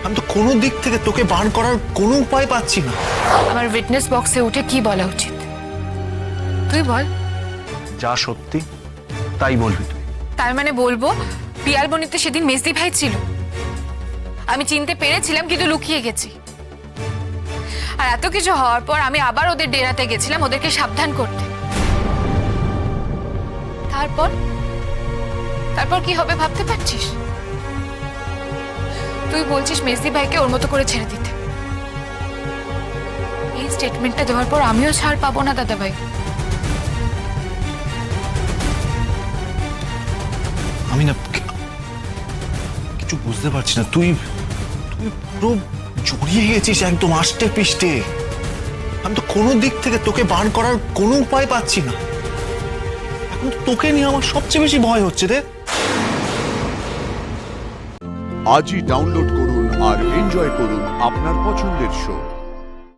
আমি তো কোনো দিক থেকে তোকে বারণ করার কোনো উপায় পাচ্ছি না। আমার উইটনেস বক্সে উঠে কি বলা উচিত তুই বল। যা সত্যি তাই বলবি তুই। তার মানে বলবো পিয়ালবনিতে সেদিন মেজদি ভাই ছিল, আমি চিনতে পেরেছিলাম কিন্তু লুকিয়ে গেছি। আর এত কিছু হওয়ার পর আমি আবার ওদের ডেরাতে গেছিলাম ওদেরকে সাবধান করতে। তারপর তারপর কি হবে ভাবতে পারছিস? তুই বলছিস মেজদি ভাইকে ওর মতো করে ছেড়ে দিতে। এই স্টেটমেন্টটা দেওয়ার পর আমিও ছাড় পাবো না দাদা ভাই। আমি না কিছু বুঝতে পারছি না। তুই তুই পুরো জড়িয়ে গেছিস একদম আষ্টে পিষ্টে। আমি তো কোনো দিক থেকে তোকে বারণ করার কোনো উপায় পাচ্ছি না। এখন তো তোকে নিয়ে আমার সবচেয়ে বেশি ভয় হচ্ছে রে। আজই ডাউনলোড করুন আর এনজয় করুন আপনার পছন্দের শো।